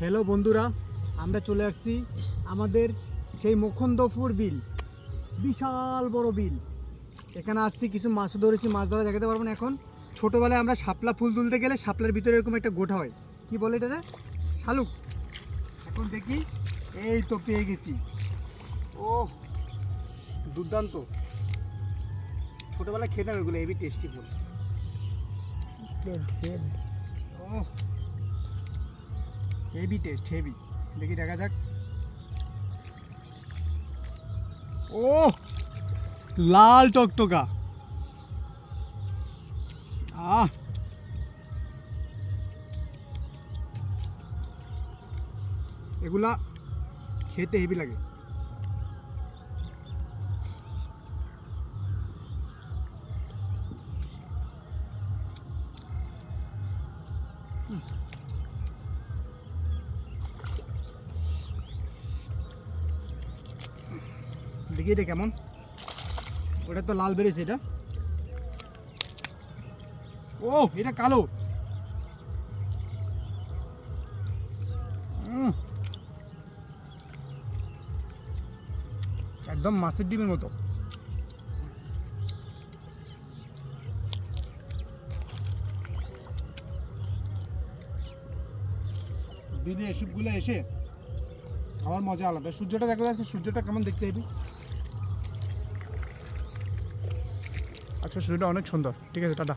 Hello বন্ধুরা, আমরা চলে আসছি আমাদের সেই মুকুন্দপুর বিল। বিশাল বড় বিল। এখানে আসছি, কিছু মাছ ধরেছি, মাছ ধরা দেখাতে পারবো না এখন। ছোটোবেলায় আমরা শাপলা ফুল তুলতে গেলে শাপলার ভিতরে এরকম একটা গোটা হয়, কি বলে এটা রে? শালুক। এখন দেখি, এই তো পেয়ে গেছি। ও দুর্দান্ত, ছোটোবেলায় খেতাম এগুলো, হেভি টেস্টি ফুল। ও হেভি টেস্ট, হেভি। দেখি, দেখা যাক। ও লাল টকটকা, আহ এগুলা খেতে হেভি লাগে। দেখি এটা কেমন। ওটা তো লাল বেরিয়েছে, এটা ও এটা কালো। একদম মাছের ডিমের মতো। বিলে এসবগুলো এসে আমার মজা আলাদা। সূর্যটা দেখা যাচ্ছে, সূর্যটা কেমন দেখতে হেবি। আচ্ছা, সূর্যটা অনেক সুন্দর। ঠিক আছে, টাটা।